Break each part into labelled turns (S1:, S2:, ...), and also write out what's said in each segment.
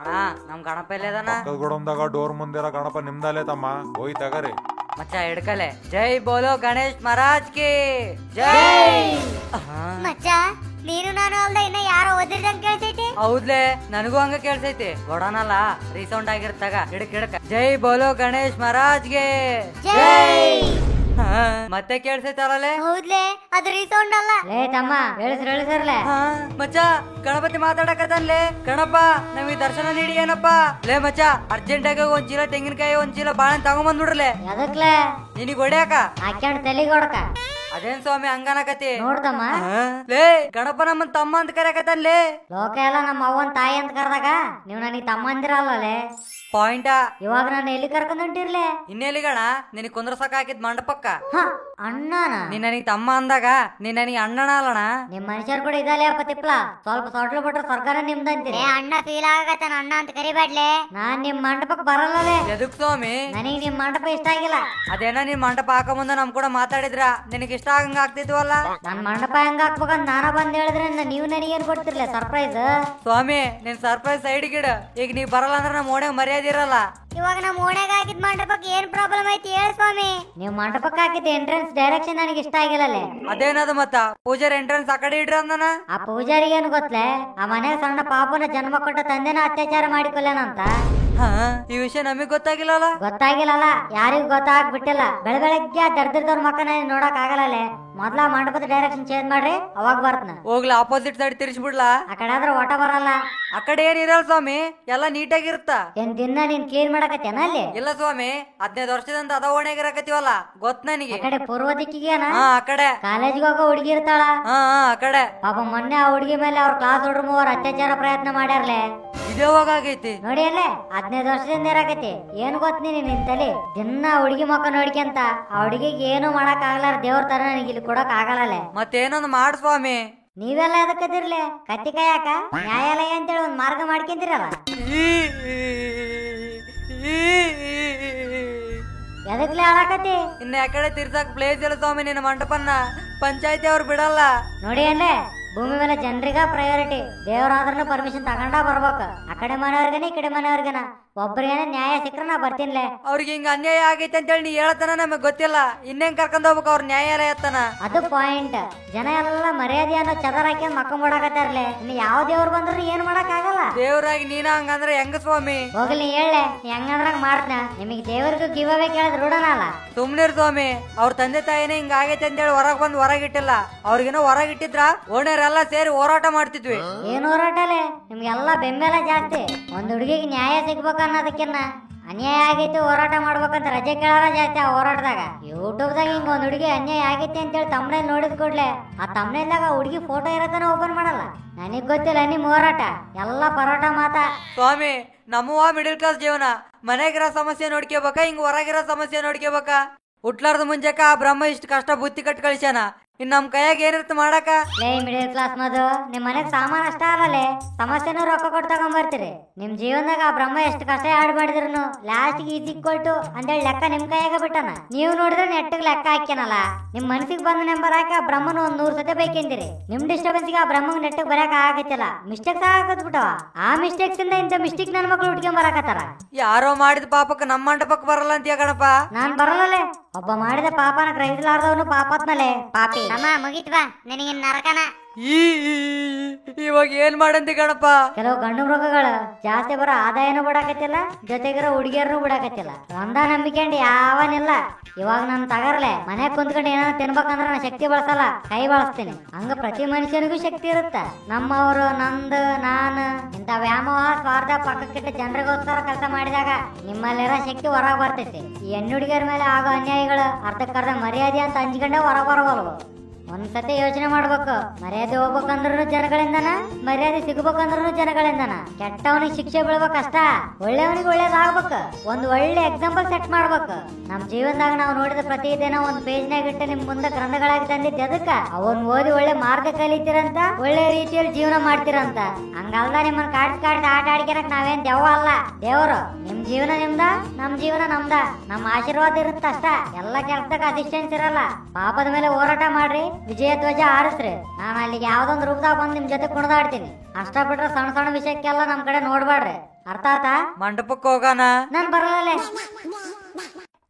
S1: ಅಣ್ಣ ನಮ್ ಗಣಪ ಇಲ್ಲದನ
S2: ಪಕ್ಕದ ಗುಡಂದಾಗ ಡೋರ್ ಮುಂದಿರೋ ಗಣಪ ನಿಮ್ದಲ್ಲೇ ತಮ್ಮ ಹೋಯ್ ತಗರಿ
S1: ಮಚ್ಚ ಹಿಡ್ಕಲೆ. ಜೈ ಬೋಲೋ ಗಣೇಶ್ ಮಹಾರಾಜ್ ಕಿ ಜೈ.
S3: ಮಚ್ಚ ನೀನು ನಾನು ಅಲ್ದ ಇನ್ನ ಯಾರೋ ಓದಿದಂಗ್ ಕೇಳ್ತೈತಿ.
S1: ಹೌದ್ಲೆ ನನಗೂ ಹಂಗ ಕೇಳ್ಸೈತಿ. ಗೊಡನಲ್ಲ ರೀಸೌಂಡ್ ಆಗಿರ್ತಾಗ ಹಿಡಕ ಜೈ ಬೋಲೋ ಗಣೇಶ್ ಮಹಾರಾಜ್ಗೆ
S3: ಜೈ.
S1: ಮತ್ತೆ ಕೇಳ್ಸೈತಾರಲ್ಲೇ.
S3: ಹೌದ್ಲೆ ಅದು ರೀಸೌಂಡ್ ಅಲ್ಲ.
S4: ಲೇ ತಮ್ಮ ಹೇಳಿಸ್ರಲೆ.
S1: ಮಚ್ಚ ಗಣಪತಿ ಮಾತಾಡಕತ್ತನ್ಲೇ. ಗಣಪ ನಮಗೆ ದರ್ಶನ ನೀಡಿ ಏನಪ್ಪ. ಲೇ ಮಚ್ಚ ಅರ್ಜೆಂಟ್ ಆಗಿ ಒಂದ್ ಚೀಲ ತೆಂಗಿನಕಾಯಿ ಒಂದ್ ಚೀಲ ಬಾಳೆಹಣ್ಣು ತಗೊಂಬಂದ್ ಬಿಡ್ರಲೆ.
S4: ಎದಕ್ಲೆ
S1: ನಿನಗ್ ಹೊಡ್ಯಾಕ
S4: ಹಾಕ್ಯಾಂಡ್ ತಲೆಗೆ ಹೊಡಕ.
S1: ಅದೇನ್ ಸ್ವಾಮಿ ಹಂಗನಕತಿ.
S4: ನೋಡ್ತಮ್ಮ
S1: ಲೇ ಗಣಪ ನಮ್ಮನ್ ತಮ್ಮ ಅಂತ ಕರೆಯಕತ್ತನ್ಲೇ.
S4: ಲೋಕ ಎಲ್ಲ ನಮ್ಮ ಅವ್ವನ್ ತಾಯಿ ಅಂತ ಕರ್ದಾಗ ನೀವ್ ನನಗ್ ತಮ್ಮ ಅಂದಿರಲ್ಲೇ.
S1: ಪಾಯಿಂಟಾ
S4: ಇವಾಗ ನಾನು ಎಲ್ಲಿ ಕರ್ಕೊಂಡ್ ಹೊಂಟಿರ್ಲೆ.
S1: ಇನ್ನೆಲ್ಲಿಗಣ ನಿನಗ್ ಕುಂದ್ರಸಕ್ ಹಾಕಿದ್ ಮಂಡಪಕ್ಕ.
S4: ಅಣ್ಣನ
S1: ನೀನ್ ನನಗ್ ತಮ್ಮ ಅಂದಾಗ ನೀನ್ ನನಗ್ ಅಣ್ಣನ ಅಲ್ಲಣ.
S4: ನಿಮ್ ಮನುಷ್ಯರ್ ಕೂಡ ಇದಲ್ಲ ಅಪ್ಪ ತಿಪ್ಲ. ಸ್ವಲ್ಪ ಸೊಟ್ಲು ಬಿಟ್ರೆ ಸರ್ಕಾರ ನಿಮ್ದಂತೀರಿ.
S3: ಅಣ್ಣ ಫೀಲ್ ಆಗತ್ತ ಅಣ್ಣ ಅಂತ ಕರಿಬೇಡ್ಲೆ.
S4: ನಾನ್ ನಿಮ್ ಮಂಟಪಕ್ ಬರಲ್ಲೇ.
S1: ಎದಕ್ ಸ್ವಾಮಿ?
S4: ನನಗ್ ನಿಮ್ ಮಂಟಪ ಇಷ್ಟ ಆಗಿಲ್ಲ.
S1: ಅದೇನ ನಿನ್ ಮಂಟಪ ಹಾಕ ಮುಂದೆ ನಮ್ ಕೂಡ ಮಾತಾಡಿದ್ರ ನಿನಗ್ ಇಷ್ಟ ಆಗಂಗ ಆಗ್ತಿದ್ವಲ್ಲ.
S4: ನನ್ ಮಂಟಪ ಹೆಂಗ ಹಾಕ್ಬೇಕಂತ ನಾನ ಬಂದ್ ಹೇಳಿದ್ರೆ ನೀವು ನನಗೇನ್ ಕೊಡ್ತಿರ್ಲ ಸರ್ಪ್ರೈಸ್.
S1: ಸ್ವಾಮಿ ನಿನ್ ಸರ್ಪ್ರೈಸ್ ಸೈಡ್ ಗಿಡ. ಈಗ ನೀವ್ ಬರಲ್ಲ ಅಂದ್ರೆ ನಮ್ ಓಣೆ ಮರ್ಯಾದೆ ಇರಲ್ಲ.
S3: ಇವಾಗ ನಮ್ಮ ಓಣ್ಯಾಗ ಹಾಕಿದ್ ಮಂಟಪಕ್ಕೆ ಏನ್ ಪ್ರಾಬ್ಲಮ್ ಐತಿ ಹೇಳ ಸ್ವಾಮಿ.
S4: ನೀವ್ ಮಂಟಪಕ್ಕೆ ಹಾಕಿದ ಎಂಟ್ರೆನ್ಸ್ ಡೈರೆಕ್ಷನ್ ನನಗೆ ಇಷ್ಟ ಆಗಿಲ್ಲಲ್ಲೇ.
S1: ಅದೇನದು ಮತ್ತ ಪೂಜಾರಿ ಎಂಟ್ರೆನ್ಸ್ ಆ ಕಡೆ ಇಡ್ರಿ ಅಂದನ.
S4: ಆ ಪೂಜಾರಿಗೆ ಏನು ಗೊತ್ತಲೇ, ಆ ಮನೆ ಸಣ್ಣ ಪಾಪನ ಜನ್ಮ ಕೊಟ್ಟ ತಂದೆನ ಅತ್ಯಾಚಾರ ಮಾಡಿಕೊಲ್ಲೇನಂತ.
S1: ಈ ವಿಷಯ ನಮಗ್ ಗೊತ್ತಾಗಿಲ್ಲಲ್ಲ.
S4: ಗೊತ್ತಾಗಿಲ್ಲಲ್ಲ, ಯಾರಿಗೂ ಗೊತ್ತಾಗ್ಬಿಟ್ಟಿಲ್ಲ. ಬೆಳಗ್ಗೆ ದರ್ದಿರ್ದವ್ರ ಮಕ್ಕನ ನೋಡಕ್ ಆಗಲ್ಲೇ. ಮೊದ್ಲ ಮಂಟಪದ ಡೈರೆಕ್ಷನ್ ಚೇಂಜ್ ಮಾಡ್ರಿ, ಅವಾಗ ಬರ್ತನ.
S1: ಹೋಗ್ಲಿ ಆಪೋಸಿಟ್ ಸೈಡ್ ತಿರ್ಸ್ಬಿಡ್ಲಾ.
S4: ಆ ಕಡೆ ಆದ್ರೆ ಒಟ ಬರಲ್ಲ.
S1: ಆ ಕಡೆ ಏನ್ ಇರಲ್ಲ ಸ್ವಾಮಿ, ಎಲ್ಲಾ ನೀಟಾಗಿರುತ್ತ.
S4: ಏನ್ ದಿನ ನೀನ್ ಕ್ಲೀನ್ ಮಾಡಕತ್ತೇನ ಅಲ್ಲಿ?
S1: ಇಲ್ಲ ಸ್ವಾಮಿ 15 ವರ್ಷದಿಂದ ಅದ ಓಣೆಗೆ ಇರಕತ್ತೀವಲ್ಲ ಗೊತ್ತ ನನಗೆ.
S4: ಆ ಕಡೆ ಪೂರ್ವ ದಿಕ್ಕಿಗೇನ?
S1: ಆ ಕಡೆ
S4: ಕಾಲೇಜ್ಗೆ ಹೋಗೋ ಹುಡುಗಿ ಇರ್ತಾಳ.
S1: ಆ ಕಡೆ.
S4: ಪಾಪ ಮೊನ್ನೆ ಆ ಹುಡುಗಿ ಮೇಲೆ ಅವ್ರ ಕ್ಲಾಸ್ ಹುಡುಗ್ರು ಮೂವರು ಅತ್ಯಾಚಾರ ಪ್ರಯತ್ನ ಮಾಡ್ಯಾರ್ಲೆ.
S1: ಇದೇವಾಗ ಆಗೈತಿ
S4: ನೋಡಿ ಅಲ್ಲೇ 15 ವರ್ಷದಿಂದ ಇರಾಕತಿ. ಏನ್ ಗೊತ್ತ ನಿನ್ ತಲೆ ದಿನ ಹುಡುಗಿ ಮಕ್ಕ ನೋಡ್ಕೊಂತ ಆ ಹುಡುಗಿಗೆ ಏನು ಮಾಡಕ್ ಆಗಲಾರ ದೇವ್ರ ತರ ನನಗೆ ಇಲ್ಲಿ ಕೊಡಕ್ ಆಗಲ್ಲೇ.
S1: ಮತ್ತೇನೊಂದು ಮಾಡ್ ಸ್ವಾಮಿ.
S4: ನೀವೆಲ್ಲ ಎದಕ್ಕದಿರ್ಲೆ ಕತ್ತಿ ಕಾಯಕ ನ್ಯಾಯಾಲಯ ಅಂತೇಳಿ ಒಂದ್ ಮಾರ್ಗ ಮಾಡ್ಕೊಂತೀರಲ್ಲ. ಎದಕ್ಲೆ ಆಡಾಕತಿ?
S1: ಇನ್ನ ಯಾಕಡೆ ತಿರ್ಸಾಕ್ ಪ್ಲೇಸ್ ಇಲ್ಲ ಸ್ವಾಮಿ ನಿನ್ನ ಮಂಟಪನ್ನ. ಪಂಚಾಯತಿ ಅವ್ರು ಬಿಡಲ್ಲ.
S4: ನೋಡಿ ಅಲ್ಲೇ ಭೂಮಿ ಮೇಲೆ ಜನರಿಗ ಪ್ರಯಾರಿಟಿ. ದೇವ್ರಾದ್ರೂ ಪರ್ಮಿಷನ್ ತಗೊಂಡ ಬರ್ಬೇಕು. ಆ ಕಡೆ ಮನೆಯವ್ರಿಗನ ಈ ಕಡೆ ಮನೆಯವ್ರಿಗನ ಒಬ್ರಿಗೇನ ನ್ಯಾಯ ಸಿಕ್ಕ್ರ ನಾ ಬರ್ತೀನಿಲೆ.
S1: ಅವ್ರಿಗೆ ಹಿಂಗ ಅನ್ಯಾಯ ಆಗೈತೆ ಅಂತೇಳಿ ನೀ ಹೇಳತನ ನಮಗ್ ಗೊತ್ತಿಲ್ಲ. ಇನ್ನೇನ್ ಕರ್ಕೊಂಡ್ ಹೋಗ್ಬೇಕು ಅವ್ರ ನ್ಯಾಯಾಲಯ ತನ.
S4: ಅದು ಪಾಯಿಂಟ್. ಜನ ಎಲ್ಲ ಮರ್ಯಾದೆ ಅನ್ನೋ ಚದರ ಹಾಕಿ ಮಕ್ಕ ಮಾಡಾಕತ್ತಾರ್ಲೆ. ಇನ್ನು ಯಾವ ದೇವ್ರು ಬಂದ್ರು ಏನ್ ಮಾಡಕ್ ಆಗಲ್ಲ.
S1: ದೇವ್ರಾಗಿ ನೀನ ಹಂಗಂದ್ರೆ ಹೆಂಗ ಸ್ವಾಮಿ?
S4: ಹೋಗ್ಲಿ ಹೇಳೆ ಹೆಂಗಂದ್ರಾಗ ಮಾಡ್ತನ. ನಿಮಗ್ ದೇವ್ರಿಗೂ ಗಿವ್ ಅವೇ ಕೇಳಿದ್ ರೂಢನ ಅಲ್ಲ.
S1: ಸುಮ್ನಿರ್ ಸ್ವಾಮಿ. ಅವ್ರ ತಂದೆ ತಾಯಿನೇ ಹಿಂಗ ಆಗೈತೆ ಅಂತೇಳಿ ಹೊರಗ್ ಬಂದ್ ಹೊರಗಿಟ್ಟಿಲ್ಲ. ಅವ್ರಿಗೇನೋ ಹೊರಗಿಟ್ಟಿದ್ರ ಓಣೆರೆಲ್ಲ ಸೇರಿ ಹೋರಾಟ ಮಾಡ್ತಿದ್ವಿ.
S4: ಏನ್ ಹೋರಾಟಲೆ ನಿಮ್ಗೆಲ್ಲಾ ಬೆಂಬಲ ಜಾಸ್ತಿ. ಒಂದ್ ಹುಡುಗಿಗೆ ನ್ಯಾಯ ಸಿಗ್ಬೇಕು ಅನ್ನೋದಕ್ಕಿನ್ನ ಅನ್ಯಾಯ ಆಗೈತಿ ಹೋರಾಟ ಮಾಡ್ಬೇಕಂತ ರಜೆ ಕೇಳಾರ ಜಾಸ್ತಿ ಆ ಹೋರಾಟದಾಗ. ಯೂಟ್ಯೂಬ್ದಾಗ ಹಿಂಗ ಒಂದ್ ಹುಡುಗಿ ಅನ್ಯಾಯ ಆಗೈತಿ ಅಂತೇಳಿ ತಮ್ಮನೇಲಿ ನೋಡಿದ್ ಕೂಡ್ಲೆ ಆ ತಮ್ಮನೇಲ್ದಾಗ ಹುಡುಗಿ ಫೋಟೋ ಇರತನ ಓಪನ್ ಮಾಡಲ್ಲ. ನನಗ್ ಗೊತ್ತಿಲ್ಲ ನಿಮ್ ಹೋರಾಟ ಎಲ್ಲ ಪರೋಟ ಮಾತಾ.
S1: ಸ್ವಾಮಿ ನಮ್ಮವ ಮಿಡಿಲ್ ಕ್ಲಾಸ್ ಜೀವನ. ಮನೆಗಿರೋ ಸಮಸ್ಯೆ ನೋಡ್ಕೋಬೇಕ, ಹಿಂಗ್ ಹೊರಗಿರೋ ಸಮಸ್ಯೆ ನೋಡ್ಕೋಬೇಕ. ಹುಟ್ಲಾರ್ದ ಮುಂಜಾಕ ಆ ಬ್ರಹ್ಮ ಇಷ್ಟ ಕಷ್ಟ ಬುತ್ತಿ ಕಟ್ ಕಳಿಸ್ಯಾನ. ಇನ್ ನಮ್ ಕೈಯಾಗ ಏನಿರ್ತ ಮಾಡಾಕ?
S4: ಲೇ ಮಿಡಿಲ್ ಕ್ಲಾಸ್ ಮದು ನಿಮ್ ಮನೆಗ್ ಸಾಮಾನ್ ಅಷ್ಟ ಅಲ್ಲೇ ಸಮಸ್ಯೆನೂ ರೊಕ್ಕ ಕೊಟ್ಟು ತಗೊಂಡ್ಬರ್ತೀರಿ. ನಿಮ್ ಜೀವನದಾಗ ಆ ಬ್ರಹ್ಮ ಎಷ್ಟು ಕಷ್ಟ ಆಡ್ ಮಾಡಿದ್ರು ಲಾಸ್ಟ್ ಈಸ್ ಈಕ್ವಲ್ ಅಂತೇಳಿ ಲೆಕ್ಕ ನಿಮ್ ಕೈಯಾಗ ಬಿಟ್ಟನ. ನೀವು ನೋಡಿದ್ರೆ ನೆಟ್ಟಗ್ ಲೆಕ್ಕ ಹಾಕ್ಯನಲ್ಲ. ನಿಮ್ ಮನಸ್ಸಿಗೆ ಬಂದ ನೆಂಬರ್ ಹಾಕಿ ಆ ಬ್ರಹ್ಮನ ಒಂದ್ 100 ಸತಿ ಬೈಕಂದಿರಿ. ನಿಮ್ ಡಿಸ್ಟರ್ಬೆನ್ಸ್ಗೆ ಆ ಬ್ರಹ್ಮಗ್ ನೆಟ್ಟಗ್ ಬರಕ್ ಆಗತ್ತಿಲ್ಲ. ಮಿಸ್ಟೇಕ್ಸ್ ಆಗತ್ಬಿಟ್ಟವ. ಆ ಮಿಸ್ಟೇಕ್ಸ್ ಇಂದ ಇಂತ ಮಿಸ್ಟೇಕ್ ನನ್ ಮಕ್ಳು ಹುಡ್ಕೊಂಡ್ ಬರಾಕತ್ತಾರ.
S1: ಯಾರೋ ಮಾಡಿದ ಪಾಪಕ್ಕ ನಮ್ಮ ಮಂಟಪಕ್ ಬರಲ್ಲ ಅಂತೀಯ ಗಣಪ?
S4: ನಾನ್ ಬರಲ್ಲೇ. ಒಬ್ಬ ಮಾಡಿದ ಪಾಪನ ಗ್ರಹಿಸಲಾರ್ದವನು ಪಾಪಾತ್ಮಲೆ ಪಾಪಿ.
S3: ಅಮ್ಮ ಮುಗಿತ್ವಾ ನನಗೆ ನರಕನ.
S1: ಇವಾಗ ಏನ್ ಮಾಡಂತಿ ಗಣಪ?
S4: ಕೆಲವು ಗಂಡು ಮೃಗಗಳು ಜಾಸ್ತಿ ಬರೋ ಆದಾಯನೂ ಬಿಡಾಕತ್ತಿಲ್ಲ, ಜೊತೆಗಿರೋ ಹುಡುಗಿಯರನ್ನು ಬಿಡಾಕತ್ತಿಲ್ಲ. ಒಂದ ನಂಬಿಕೆಂಡು ಯಾವನಿಲ್ಲ. ಇವಾಗ ನಾನು ತಗರ್ಲೆ ಮನೆ ಕುಂತ್ಕೊಂಡು ಏನಾದ್ರು ತಿನ್ಬೇಕಂದ್ರ ನಾ ಶಕ್ತಿ ಬಳಸಲ್ಲ, ಕೈ ಬಳಸ್ತೀನಿ. ಹಂಗ ಪ್ರತಿ ಮನುಷ್ಯನಿಗೂ ಶಕ್ತಿ ಇರುತ್ತ. ನಮ್ಮವರು ನಂದು ನಾನು ಇಂತ ವ್ಯಾಮೋಹ ಸ್ವಾರ್ಥ ಪಕ್ಕಕ್ಕಿಟ್ಟ ಜನರಿಗೋಸ್ಕರ ಕೆಲಸ ಮಾಡಿದಾಗ ನಿಮ್ಮಲ್ಲಿರೋ ಶಕ್ತಿ ಹೊರಗೆ ಬರ್ತೈತಿ. ಈ ಹೆಣ್ಣು ಹುಡುಗಿಯರ ಮೇಲೆ ಆಗೋ ಅನ್ಯಾಯಗಳು ಅರ್ಧಕ್ಕರ್ಧ ಮರ್ಯಾದೆ ಅಂತ ಹಂಚ್ಕೊಂಡೆ ಹೊರಗೆ ಬರವಲ್ವು. ಒಂದ್ಸತಿ ಯೋಚನೆ ಮಾಡ್ಬೇಕು. ಮರ್ಯಾದೆ ಹೋಗ್ಬೇಕಂದ್ರೂ ಜನಗಳಿಂದನ, ಮರ್ಯಾದೆ ಸಿಗ್ಬೇಕಂದ್ರೂ ಜನಗಳಿಂದನ. ಕೆಟ್ಟವನಿಗೆ ಶಿಕ್ಷೆ ಬೀಳ್ಬೇಕಷ್ಟ, ಒಳ್ಳೆಯವನಿಗೆ ಒಳ್ಳೇದಾಗ್ಬೇಕು. ಒಂದ್ ಒಳ್ಳೆ ಎಕ್ಸಾಂಪಲ್ ಸೆಟ್ ಮಾಡ್ಬೇಕು. ನಮ್ ಜೀವನದಾಗ ನಾವು ನೋಡಿದ ಪ್ರತಿ ದಿನ ಒಂದ್ ಪೇಜ್ನಾಗ ಇಟ್ಟು ನಿಮ್ ಮುಂದೆ ಗ್ರಂಥಗಳಾಗಿ ತಂದಿದ್ದೆ. ಅದಕ್ಕ ಅವನ್ ಓದಿ ಒಳ್ಳೆ ಮಾರ್ಗ ಕಲಿತೀರಂತ, ಒಳ್ಳೆ ರೀತಿಯಲ್ಲಿ ಜೀವನ ಮಾಡ್ತೀರಂತ. ಹಂಗಲ್ದ ನಿಮ್ಮನ್ನ ಕಾಡ್ಸಿ ಆಟ ಆಡ್ಕೊಳಕ್ ನಾವೇನ್ ದೆವ್ವ ಅಲ್ಲ, ದೇವ್ರು. ನಿಮ್ ಜೀವನ ನಿಮ್ದ, ನಮ್ ಜೀವನ ನಮ್ದ. ನಮ್ ಆಶೀರ್ವಾದ ಇರುತ್ತ ಅಷ್ಟ. ಎಲ್ಲ ಕೆಲ್ಸದಾಗ ಅಸಿಸ್ಟೆನ್ಸ್ ಇರಲ್ಲ. ಪಾಪದ ಮೇಲೆ ಹೋರಾಟ ಮಾಡ್ರಿ, ವಿಜಯ ಧ್ವಜ ಆರಿಸ್ರಿ. ನಾನು ಅಲ್ಲಿಗೆ ಯಾವ್ದೊಂದು ರೂಪದಾಗ ಬಂದು ನಿಮ್ ಜೊತೆ ಕುಣಿದಾಡ್ತೀನಿ ಅಷ್ಟ. ಬಿಟ್ರೆ ಸಣ್ಣ ಸಣ್ಣ ವಿಷಯಕ್ಕೆಲ್ಲ ನಮ್ ಕಡೆ ನೋಡ್ಬಾಡ್ರಿ. ಅರ್ಥ ಆತಾ?
S1: ಮಂಟಪಕ್ಕೆ ಹೋಗೋಣ.
S4: ನಾನು ಬರಲ್ಲ.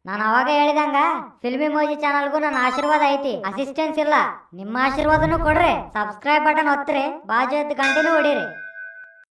S4: ನಾನು ಅವಾಗ ಹೇಳಿದಂಗ ಫಿಲ್ಮಿ ಮೋಜಿ ಚಾನಲ್ಗೂ ನನ್ನ ಆಶೀರ್ವಾದ ಐತಿ, ಅಸಿಸ್ಟೆನ್ಸ್ ಇಲ್ಲ. ನಿಮ್ಮ ಆಶೀರ್ವಾದನು ಕೊಡ್ರಿ, ಸಬ್ಸ್ಕ್ರೈಬ್ ಬಟನ್ ಒತ್ತಿರಿ, ಬಾಜು ಎದ್ದು ಗಂಟೆನೂ ಹೊಡೀರಿ.